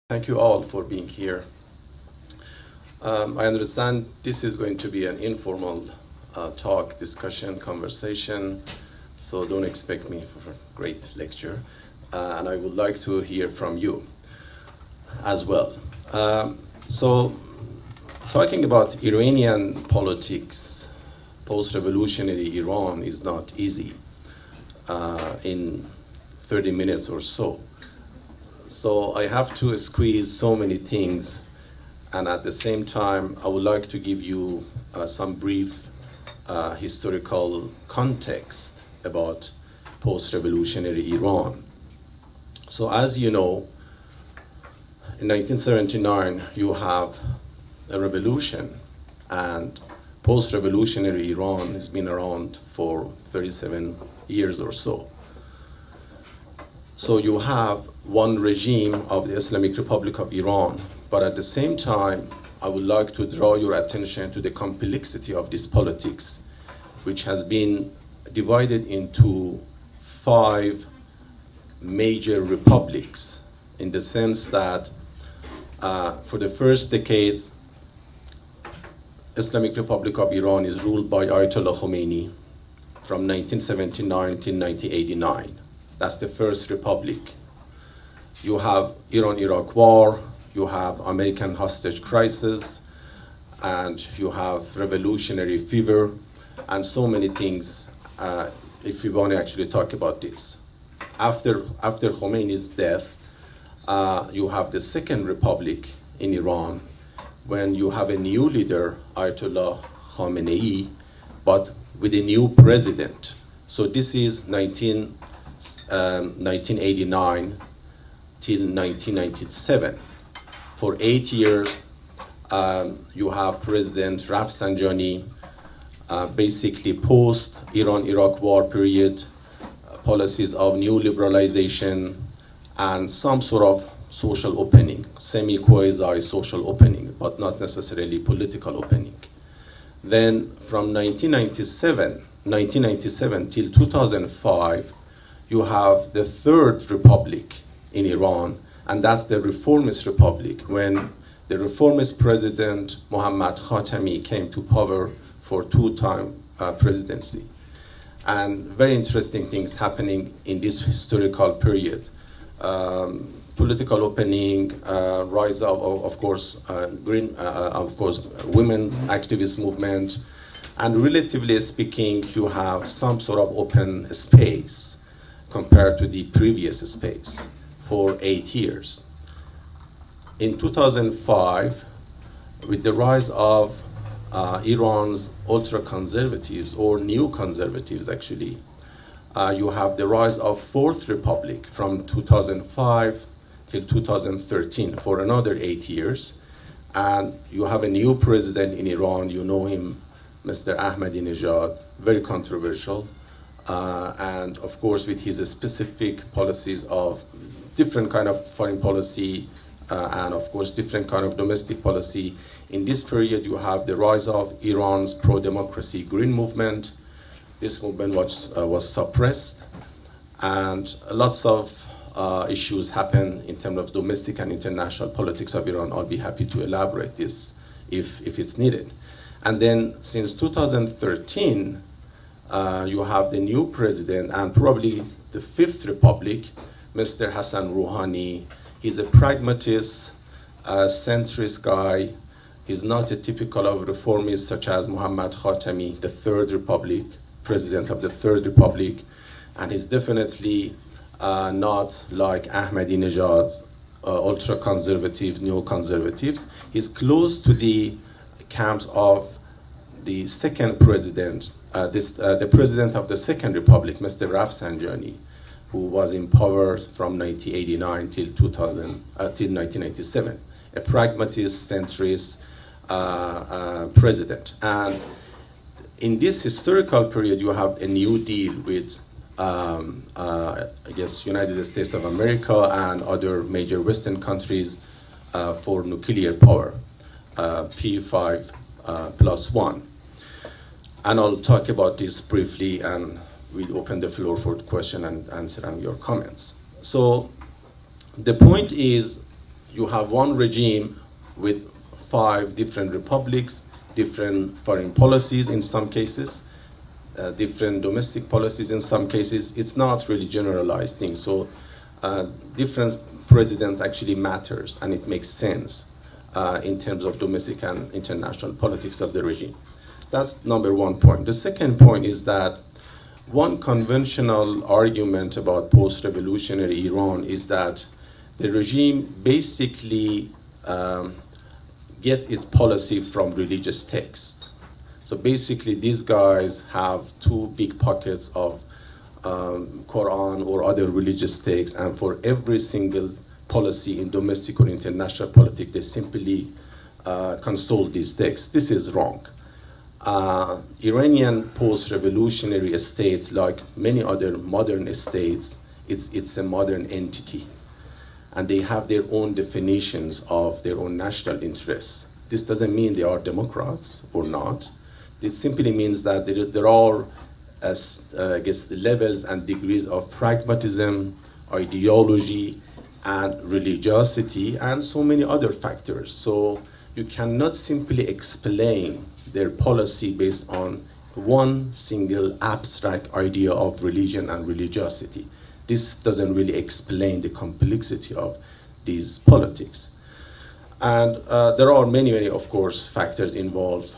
Thank you all for being here. I understand this is going to be an informal talk, discussion, conversation, so don't expect me for a great lecture. And I would like to hear from you as well. So talking about Iranian politics, post-revolutionary Iran is not easy in 30 minutes or so. So I have to squeeze so many things, and at the same time, I would like to give you some brief historical context about post-revolutionary Iran. So as you know, in 1979, you have a revolution, and post-revolutionary Iran has been around for 37 years or so. So you have one regime of the Islamic Republic of Iran, but at the same time, I would like to draw your attention to the complexity of this politics, which has been divided into 5 major republics, in the sense that for the first decades, Islamic Republic of Iran is ruled by Ayatollah Khomeini from 1979 till 1989. That's the first republic. You have Iran-Iraq war, you have American hostage crisis, and you have revolutionary fever, and so many things, if we want to actually talk about this. After Khomeini's death, you have the second republic in Iran, when you have a new leader, Ayatollah Khamenei, but with a new president. So this is 1989 till 1997. For 8 years, you have President Rafsanjani, basically post Iran-Iraq war period, policies of new liberalization and some sort of social opening, semi-quasi social opening, but not necessarily political opening. Then from 1997 till 2005, you have the third republic in Iran, and that's the Reformist Republic, when the Reformist president Mohammad Khatami came to power for 2-time presidency. And very interesting things happening in this historical period. Political opening, rise of course, women's activist movement, and relatively speaking, you have some sort of open space compared to the previous space for 8 years. In 2005, with the rise of Iran's ultra-conservatives, or new conservatives actually, you have the rise of Fourth Republic from 2005 till 2013 for another 8 years. And you have a new president in Iran, you know him, Mr. Ahmadinejad, very controversial. And of course, with his specific policies of different kind of foreign policy and of course different kind of domestic policy. In this period, you have the rise of Iran's pro-democracy green movement. This movement was suppressed, and lots of issues happen in terms of domestic and international politics of Iran. I'll be happy to elaborate this if it's needed. And then since 2013, you have the new president and probably the Fifth Republic, Mr. Hassan Rouhani. He's a pragmatist, centrist guy. He's not a typical of reformist such as Mohammad Khatami, the Third Republic, president of the Third Republic. And he's definitely not like Ahmadinejad's ultra-conservatives, neoconservatives. He's close to the camps of the second president, the president of the Second Republic, Mr. Rafsanjani, who was in power from 1989 till 1997, a pragmatist, centrist president. And in this historical period, you have a new deal with, I guess, United States of America and other major Western countries for nuclear power, P5+1. And I'll talk about this briefly, and we'll open the floor for question and answer and your comments. So the point is, you have one regime with 5 different republics, different foreign policies in some cases, different domestic policies in some cases. It's not really generalized thing. So different presidents actually matters, and it makes sense in terms of domestic and international politics of the regime. That's number one point. The second point is that one conventional argument about post-revolutionary Iran is that the regime basically gets its policy from religious texts. So basically these guys have 2 big pockets of Quran or other religious texts, and for every single policy in domestic or international politics, they simply consult these texts. This is wrong. Iranian post-revolutionary state, like many other modern states, it's a modern entity, and they have their own definitions of their own national interests. This doesn't mean they are democrats or not. It simply means that there are, I guess, levels and degrees of pragmatism, ideology, and religiosity, and so many other factors. So you cannot simply explain their policy based on one single abstract idea of religion and religiosity. This doesn't really explain the complexity of these politics. And there are many, of course, factors involved.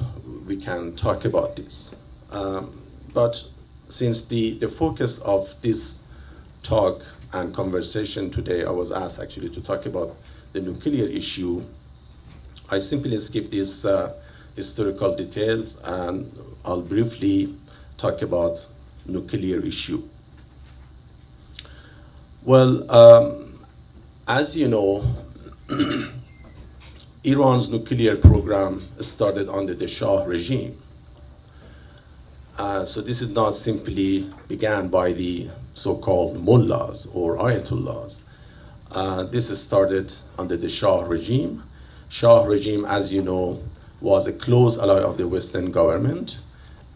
We can talk about this. But since the focus of this talk and conversation today, I was asked actually to talk about the nuclear issue, I simply skip these historical details, and I'll briefly talk about nuclear issue. Well, as you know, Iran's nuclear program started under the Shah regime. So this is not simply began by the so-called mullahs or ayatollahs. This started under the Shah regime. Shah regime, as you know, was a close ally of the Western government,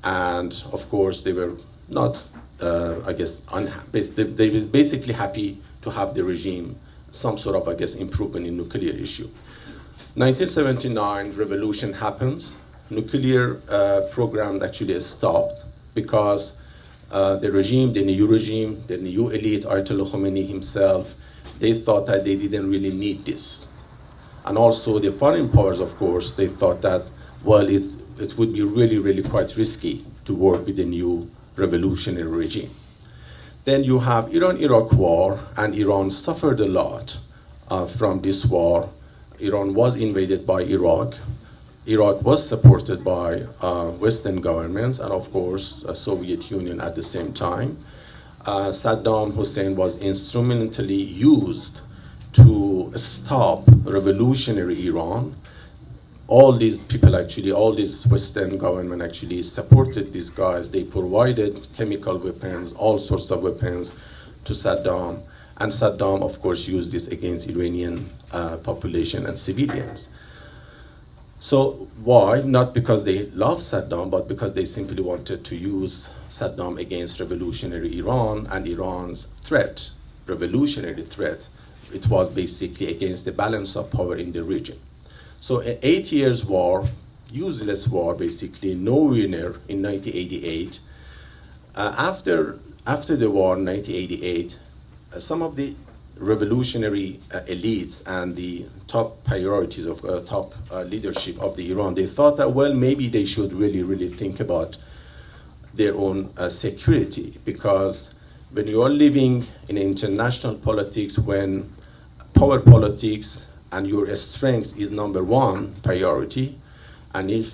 and of course they were not, unhappy. They were basically happy to have the regime some sort of, improvement in nuclear issue. 1979 revolution happens. Nuclear program actually stopped because the regime, the new elite, Ayatollah Khomeini himself, they thought that they didn't really need this. And also the foreign powers, of course, they thought that, well, it would be really quite risky to work with the new revolutionary regime. Then you have Iran-Iraq war, and Iran suffered a lot from this war. Iran was invaded by Iraq. Iraq was supported by Western governments, and of course, Soviet Union at the same time. Saddam Hussein was instrumentally used to stop revolutionary Iran. All these people all these Western government actually supported these guys. They provided chemical weapons, all sorts of weapons to Saddam. And Saddam, of course, used this against Iranian population and civilians. So why? Not because they love Saddam, but because they simply wanted to use Saddam against revolutionary Iran and Iran's threat, revolutionary threat. It was basically against the balance of power in the region. So an 8 years war, useless war, basically, no winner in 1988. After the war in 1988, some of the revolutionary elites and the top priorities of top leadership of the Iran, they thought that, well, maybe they should really think about their own security, because when you are living in international politics, when power politics and your strength is number one priority, and if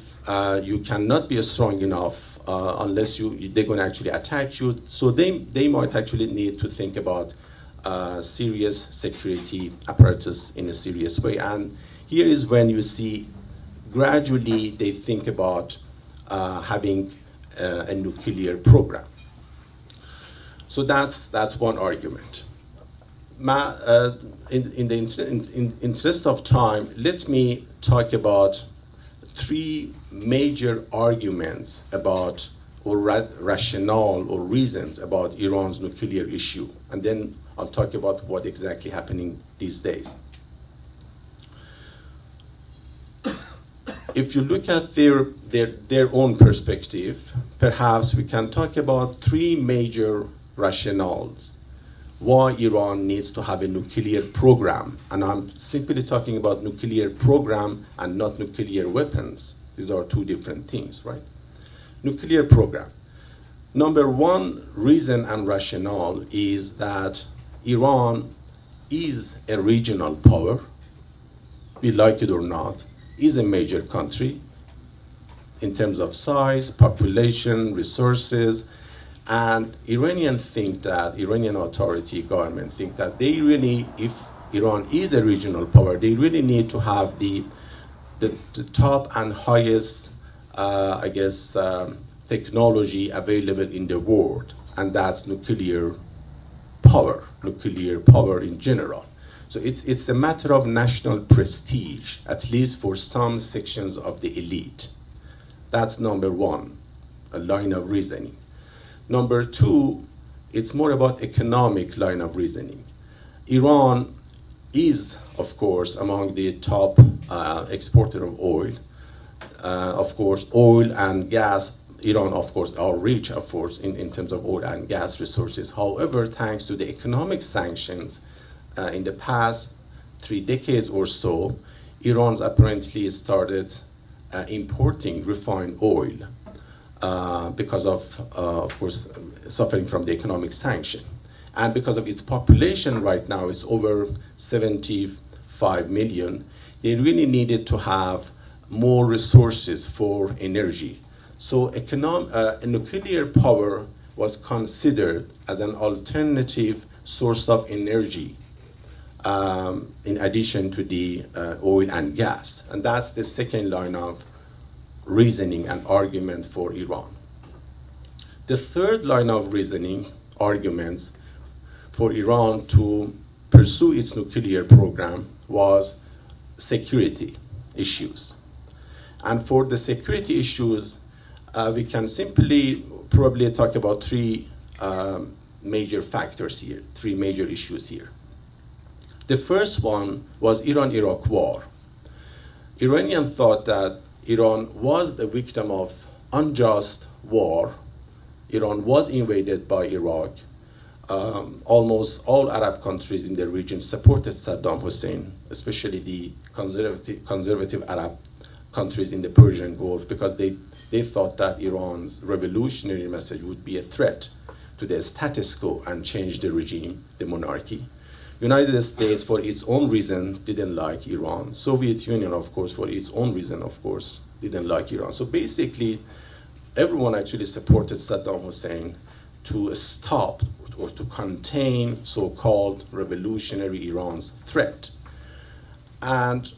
you cannot be strong enough unless they're going to actually attack you, so they might actually need to think about serious security apparatus in a serious way. And here is when you see gradually they think about having a nuclear program. So that's one argument. In the interest of time, let me talk about 3 major arguments about, or rationale or reasons about Iran's nuclear issue, and then I'll talk about what exactly happening these days. if you look at their own perspective, perhaps we can talk about three major rationales why Iran needs to have a nuclear program. And I'm simply talking about nuclear program and not nuclear weapons. These are two different things, right? Nuclear program. Number one reason and rationale is that Iran is a regional power, we like it or not, is a major country in terms of size, population, resources, and Iranian authority government think that they really, if Iran is a regional power, they really need to have the top and highest, technology available in the world, and that's nuclear power in general. So it's a matter of national prestige, at least for some sections of the elite. That's number one, a line of reasoning. Number two, it's more about economic line of reasoning. Iran is, of course, among the top exporter of oil. Of course, oil and gas, Iran, of course, are rich, of course, in terms of oil and gas resources. However, thanks to the economic sanctions in the past 3 decades or so, Iran's apparently started importing refined oil because of course, suffering from the economic sanction. And because of its population right now, it's over 75 million, they really needed to have more resources for energy. So a nuclear power was considered as an alternative source of energy in addition to the oil and gas. And that's the second line of reasoning and argument for Iran. The third line of reasoning, arguments for Iran to pursue its nuclear program was security issues. And for the security issues, we can simply probably talk about three major factors here, three major issues here. The first one was Iran-Iraq war. Iranians thought that Iran was the victim of unjust war. Iran was invaded by Iraq. Almost all Arab countries in the region supported Saddam Hussein, especially the conservative Arab countries in the Persian Gulf, because they thought that Iran's revolutionary message would be a threat to the status quo and change the regime, the monarchy. United States, for its own reason, didn't like Iran. Soviet Union, of course, for its own reason, of course, didn't like Iran. So basically, everyone actually supported Saddam Hussein to stop or to contain so-called revolutionary Iran's threat. And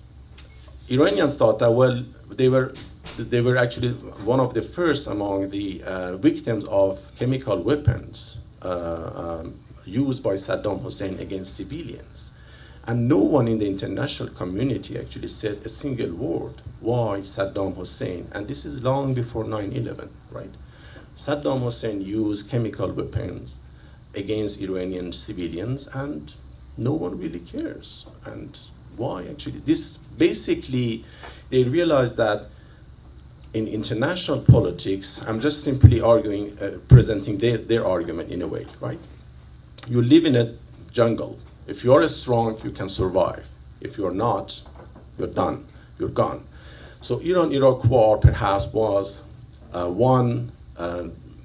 Iranians thought that, well, they were actually one of the first among the victims of chemical weapons used by Saddam Hussein against civilians. And no one in the international community actually said a single word. Why Saddam Hussein? And this is long before 9/11, right? Saddam Hussein used chemical weapons against Iranian civilians, and no one really cares. And why actually? This basically, they realized that in international politics, I'm just simply arguing, presenting their argument in a way, right? You live in a jungle. If you are strong, you can survive. If you're not, you're done, you're gone. So Iran-Iraq war perhaps was one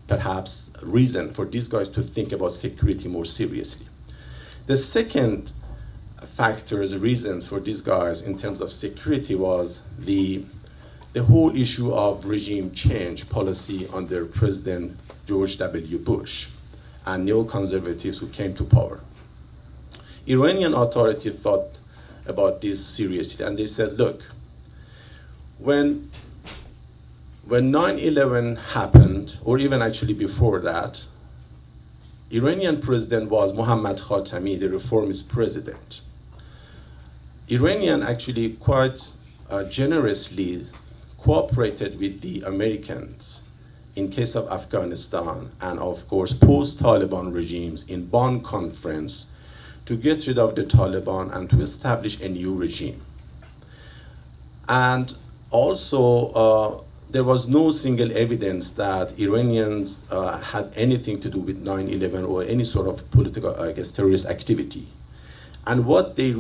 perhaps reason for these guys to think about security more seriously. The second factors, reasons for these guys in terms of security was the whole issue of regime change policy under President George W. Bush and neoconservatives who came to power. Iranian authority thought about this seriously, and they said, look, when 9/11 happened, or even actually before that, Iranian president was Mohammad Khatami, the reformist president. Iranian actually quite generously cooperated with the Americans in case of Afghanistan and, of course, post-Taliban regimes in Bonn Conference to get rid of the Taliban and to establish a new regime. And Also, there was no single evidence that Iranians had anything to do with 9/11 or any sort of political, I guess, terrorist activity. And what they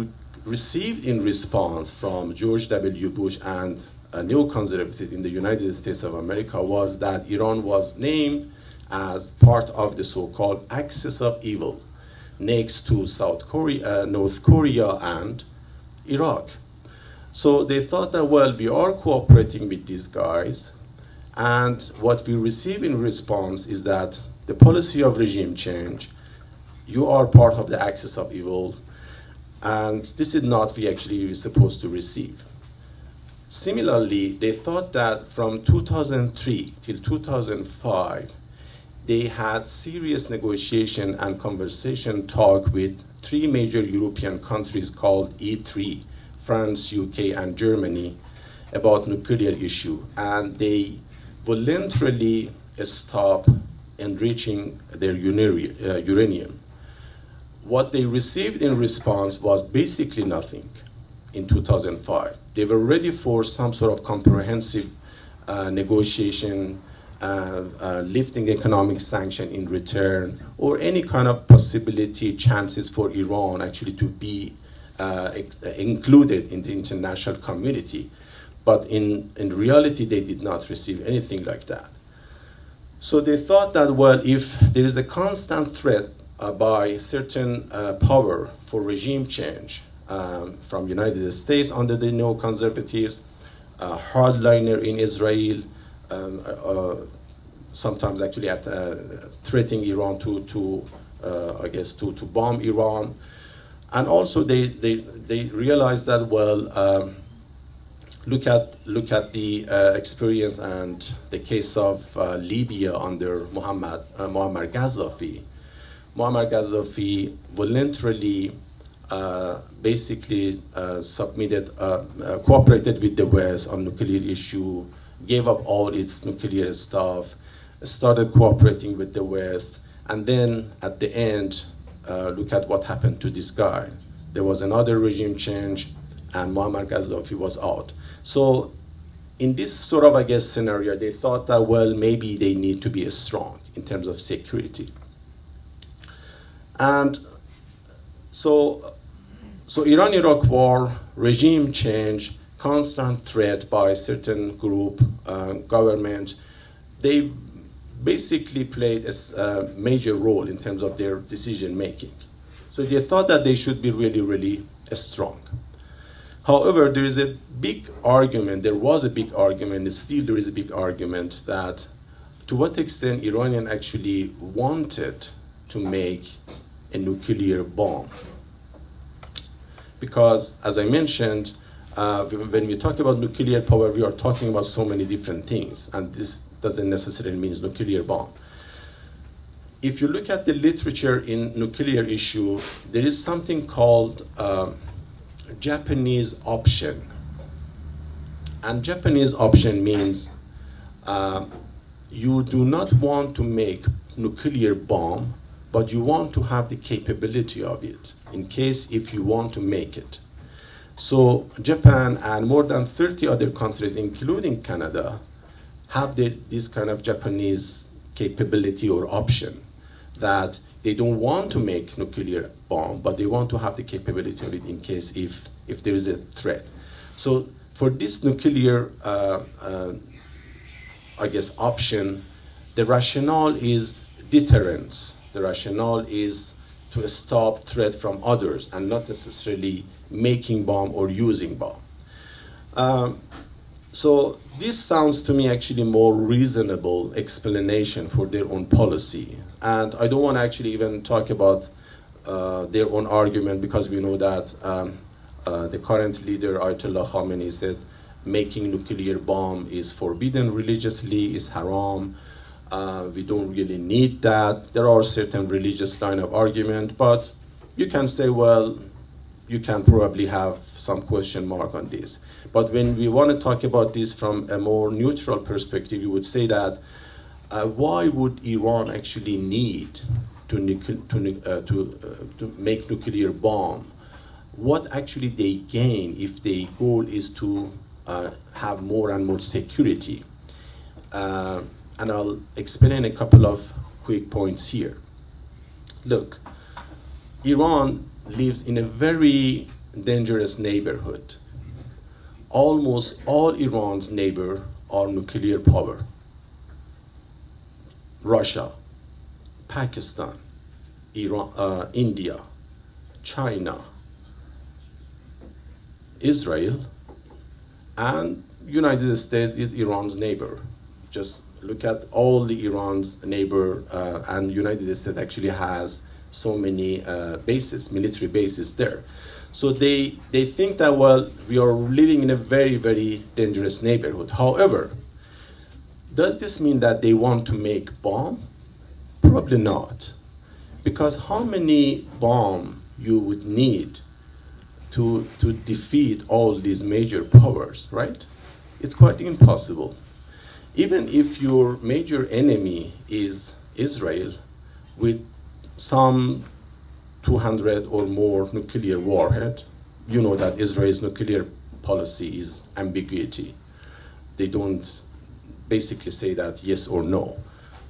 received in response from George W. Bush and neoconservatives in the United States of America was that Iran was named as part of the so-called axis of evil next to South Korea, North Korea, and Iraq. So they thought that, well, we are cooperating with these guys, and what we receive in response is that the policy of regime change, you are part of the axis of evil, and this is not we actually supposed to receive. Similarly, they thought that from 2003 till 2005, they had serious negotiation and conversation talk with three major European countries called E3, France, UK, and Germany, about nuclear issue. And they voluntarily stopped enriching their uranium. What they received in response was basically nothing in 2005. They were ready for some sort of comprehensive negotiation, lifting economic sanction in return, or any kind of possibility, chances for Iran actually to be included in the international community. But in reality, they did not receive anything like that. So they thought that, well, if there is a constant threat by certain power for regime change from United States under the neoconservatives, hardliner in Israel, sometimes actually threatening Iran to bomb Iran. And also they realized that, well, look at the experience and the case of Libya under Muammar Gaddafi. Muammar Gaddafi voluntarily basically cooperated with the West on nuclear issue, gave up all its nuclear stuff, started cooperating with the West, and then at the end, look at what happened to this guy. There was another regime change, and Muammar Gaddafi was out. So in this sort of, I guess, scenario, they thought that, well, maybe they need to be strong in terms of security. And so Iran-Iraq war, regime change, constant threat by certain group, government, they basically played a major role in terms of their decision making. So they thought that they should be really, really strong. However, there was a big argument, and still there is a big argument that to what extent Iranian actually wanted to make a nuclear bomb. Because, as I mentioned, when we talk about nuclear power, we are talking about so many different things, and this doesn't necessarily mean nuclear bomb. If you look at the literature in nuclear issue, there is something called Japanese option. And Japanese option means you do not want to make nuclear bomb, but you want to have the capability of it in case if you want to make it. So Japan and more than 30 other countries, including Canada, have this kind of Japanese capability or option that they don't want to make nuclear bomb, but they want to have the capability of it in case if there is a threat. So for this nuclear, I guess, option, the rationale is deterrence. The rationale is to stop threat from others and not necessarily making bomb or using bomb. So this sounds to me actually more reasonable explanation for their own policy. And I don't want to actually even talk about their own argument, because we know that the current leader, Ayatollah Khamenei, said making nuclear bomb is forbidden religiously, is haram. We don't really need that. There are certain religious line of argument, but you can say, well, you can probably have some question mark on this. But when we want to talk about this from a more neutral perspective, you would say that why would Iran actually need to make nuclear bomb? What actually they gain if the goal is to have more and more security. And I'll explain a couple of quick points here. Look, Iran lives in a very dangerous neighborhood. Almost all Iran's neighbors are nuclear power. Russia, Pakistan, Iran, India, China, Israel, and United States is Iran's neighbor. Just look at all the Iran's neighbor, and United States actually has so many bases, military bases there. So they think that, well, we are living in a very, very dangerous neighborhood. However, does this mean that they want to make bomb? Probably not. Because how many bomb you would need to defeat all these major powers, right? It's quite impossible. Even if your major enemy is Israel with some 200 or more nuclear warhead, you know that Israel's nuclear policy is ambiguity. They don't basically say that yes or no.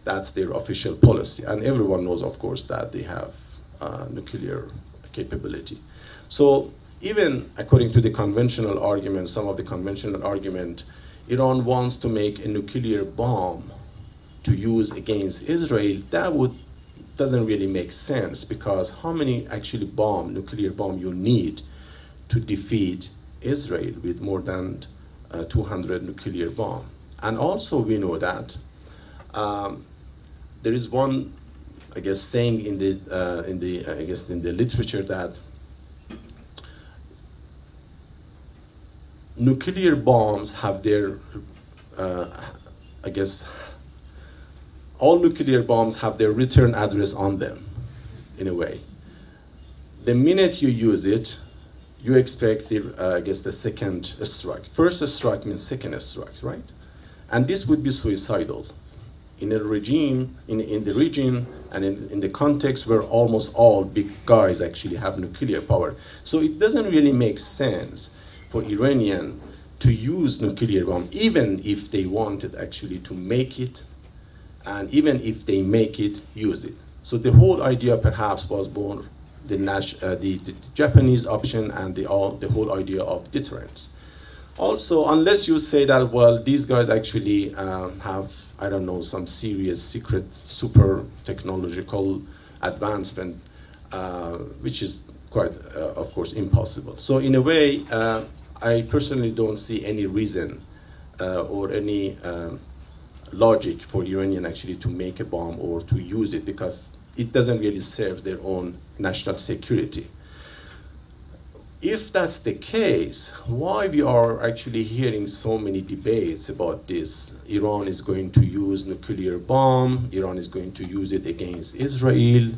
That's their official policy. And everyone knows, of course, that they have nuclear capability. So even according to the conventional argument, some of the conventional argument, Iran wants to make a nuclear bomb to use against Israel. That doesn't really make sense, because how many actually nuclear bomb you need to defeat Israel with more than 200 nuclear bomb? And also we know that there is one, I guess, saying in the literature that nuclear bombs have their, all nuclear bombs have their return address on them, in a way. The minute you use it, you expect the second strike. First strike means second strike, right? And this would be suicidal in a regime, in the region and in the context where almost all big guys actually have nuclear power. So it doesn't really make sense for Iranian to use nuclear bomb, even if they wanted actually to make it, and even if they make it, use it. So the whole idea perhaps was born the Japanese option and the whole idea of deterrence. Also, unless you say that, well, these guys actually have, I don't know, some serious secret super technological advancement, which is quite, of course, impossible. So in a way, I personally don't see any reason or any logic for Iranian actually to make a bomb or to use it, because it doesn't really serve their own national security. If that's the case, why we are actually hearing so many debates about this? Iran is going to use nuclear bomb, Iran is going to use it against Israel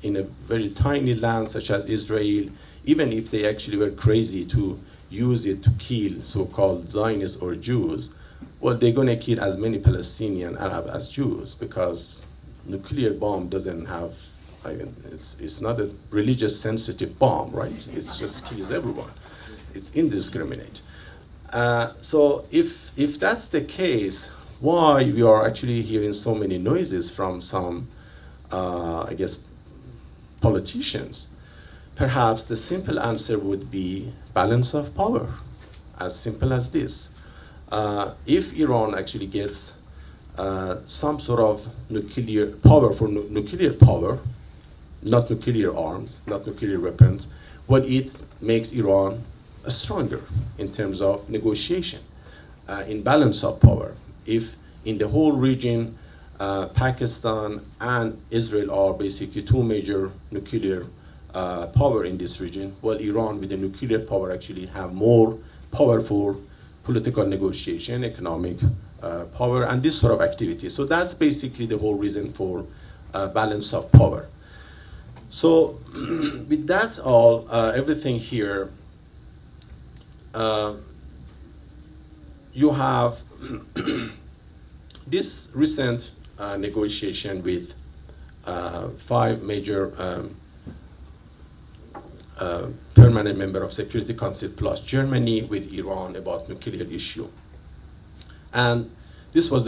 in a very tiny land such as Israel, even if they actually were crazy to use it to kill so-called Zionists or Jews. Well, they're going to kill as many Palestinian Arab as Jews, because nuclear bomb doesn't have, it's not a religious sensitive bomb, right? It just kills everyone. It's indiscriminate. So if that's the case, why we are actually hearing so many noises from some, politicians? Perhaps the simple answer would be balance of power, as simple as this. If Iran actually gets some sort of nuclear power for nuclear power, not nuclear arms, not nuclear weapons, well, it makes Iran stronger in terms of negotiation, in balance of power. If in the whole region, Pakistan and Israel are basically two major nuclear power in this region, well, Iran with the nuclear power actually have more power for political negotiation, economic power, and this sort of activity. So that's basically the whole reason for balance of power. So with that all, everything here, you have this recent negotiation with five major permanent member of Security Council plus Germany with Iran about nuclear issue. And this was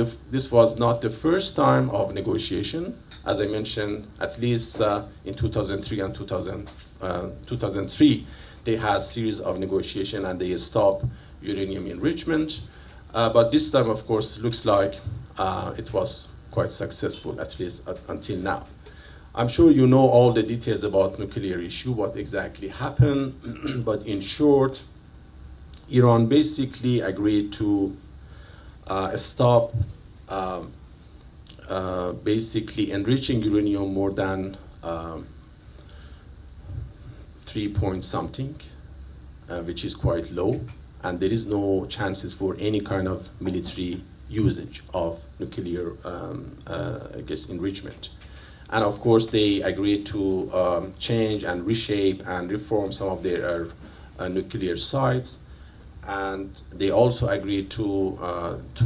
not the first time of negotiation. As I mentioned, at least in 2003 and 2003, they had a series of negotiation and they stopped uranium enrichment. But this time, of course, looks like it was quite successful, at least until now. I'm sure you know all the details about nuclear issue, what exactly happened, but in short, Iran basically agreed to stop basically enriching uranium more than 3 point something, which is quite low, and there is no chances for any kind of military usage of nuclear enrichment. And of course, they agreed to change and reshape and reform some of their nuclear sites. And they also agreed to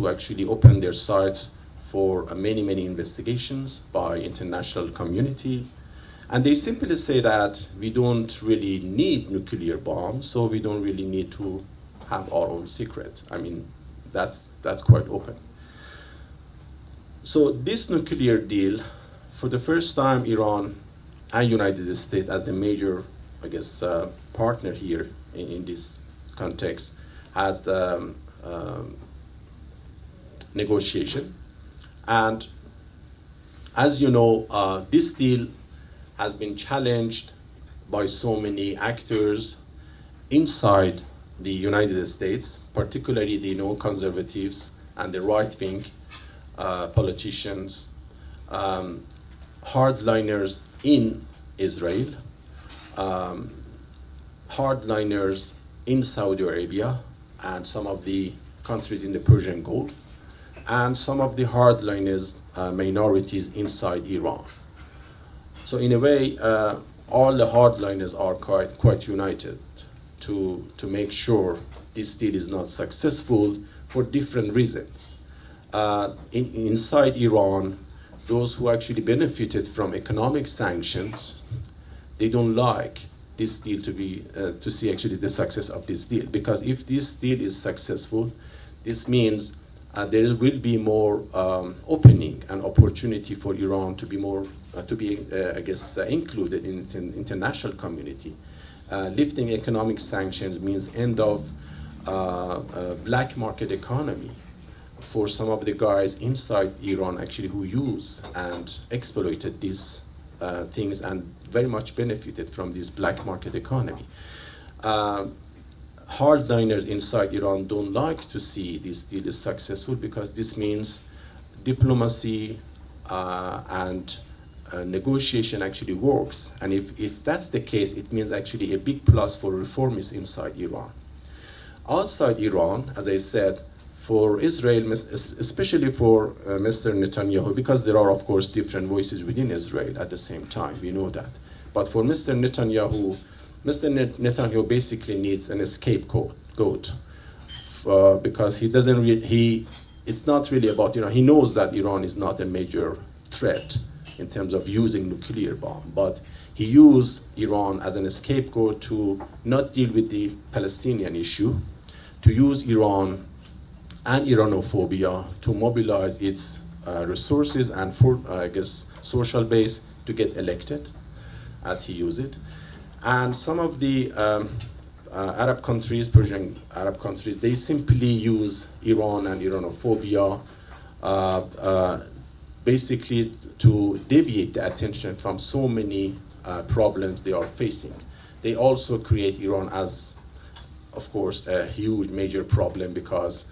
actually open their sites for many investigations by international community. And they simply say that we don't really need nuclear bombs, so we don't really need to have our own secret. I mean, that's quite open. So this nuclear deal, for the first time, Iran and United States as the major, partner here in this context, had negotiation. And as you know, this deal has been challenged by so many actors inside the United States, particularly the neoconservatives and the right-wing politicians, hardliners in Israel, hardliners in Saudi Arabia, and some of the countries in the Persian Gulf, and some of the hardliners, minorities inside Iran. So in a way, all the hardliners are quite united to make sure this deal is not successful for different reasons. Inside Iran, those who actually benefited from economic sanctions, they don't like this deal to see actually the success of this deal, because if this deal is successful, this means there will be more opening and opportunity for Iran to be more included in the international community. Lifting economic sanctions means end of black market economy for some of the guys inside Iran actually who use and exploited these things and very much benefited from this black market economy. Hardliners inside Iran don't like to see this deal is successful, because this means diplomacy and negotiation actually works. And if that's the case, it means actually a big plus for reformists inside Iran. Outside Iran, as I said, for Israel, especially for Mr. Netanyahu, because there are, of course, different voices within Israel at the same time, we know that. But for Mr. Netanyahu, Netanyahu basically needs an scapegoat, because he doesn't it's not really about, he knows that Iran is not a major threat in terms of using nuclear bomb, but he used Iran as an scapegoat to not deal with the Palestinian issue, to use Iran and Iranophobia to mobilize its resources and social base to get elected, as he used it. And some of the Arab countries, Persian Arab countries, they simply use Iran and Iranophobia basically to deviate the attention from so many problems they are facing. They also create Iran as, of course, a huge major problem, because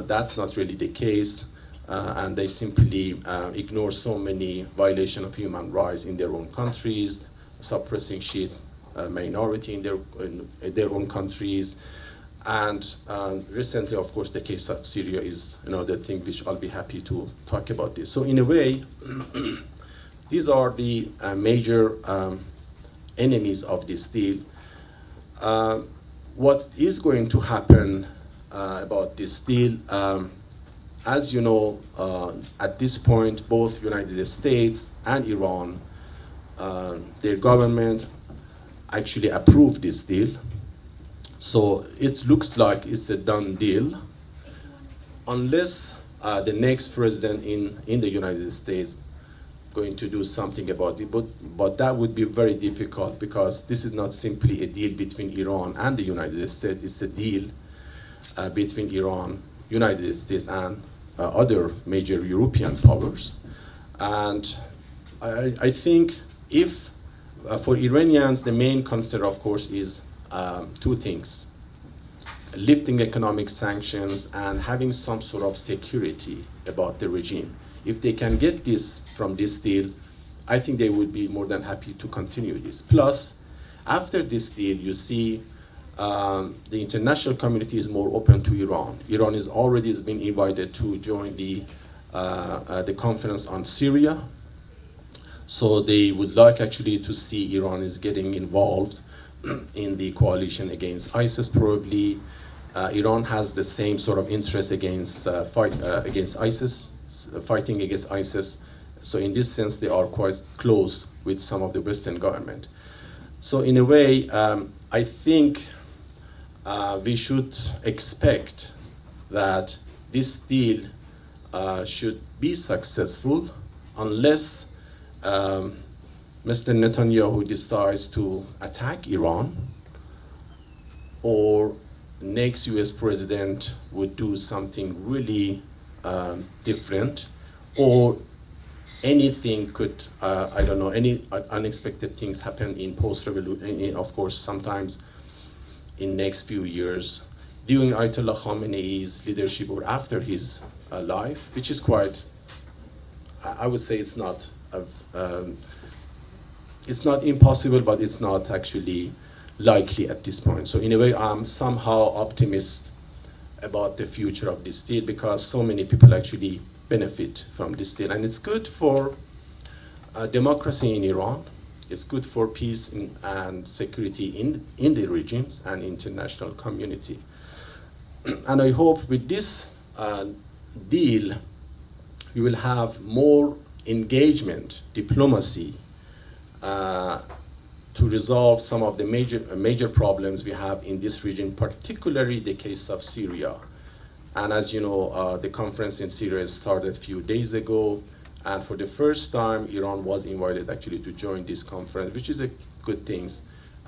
that's not really the case, and they simply ignore so many violations of human rights in their own countries, suppressing Shiite minority in their own countries. And recently, of course, the case of Syria is another thing which I'll be happy to talk about this. So in a way, these are the major enemies of this deal. What is going to happen about this deal, as you know, at this point, both United States and Iran, their government actually approved this deal. So it looks like it's a done deal, unless the next president in the United States going to do something about it. But that would be very difficult, because this is not simply a deal between Iran and the United States. It's a deal between Iran, United States, and other major European powers. And I think if for Iranians, the main concern, of course, is two things: lifting economic sanctions and having some sort of security about the regime. If they can get this from this deal, I think they would be more than happy to continue this. Plus, after this deal, you see the international community is more open to Iran. Iran is already has been invited to join the conference on Syria. So they would like actually to see Iran is getting involved in the coalition against ISIS. Probably Iran has the same sort of interest against against ISIS, fighting against ISIS. So in this sense, they are quite close with some of the Western government. So in a way, I think we should expect that this deal should be successful, unless Mr. Netanyahu decides to attack Iran, or next US president would do something really different, or anything could, I don't know, any unexpected things happen in post-revolution, of course, sometimes in next few years, during Ayatollah Khamenei's leadership or after his life, which is quite, I would say it's not impossible, but it's not actually likely at this point. So in a way, I'm somehow optimistic about the future of this deal, because so many people actually benefit from this deal. And it's good for democracy in Iran. It's good for peace and security in the regions and international community. And I hope with this deal, we will have more engagement, diplomacy, to resolve some of the major problems we have in this region, particularly the case of Syria. And as you know, the conference in Syria started a few days ago, and for the first time, Iran was invited actually to join this conference, which is a good thing.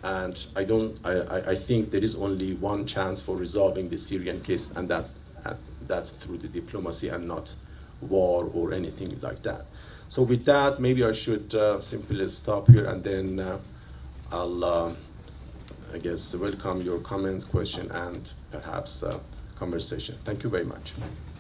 And I think there is only one chance for resolving the Syrian case, and that's through the diplomacy and not war or anything like that. So with that, maybe I should simply stop here, and then I'll, I guess, welcome your comments, question, and perhaps conversation. Thank you very much.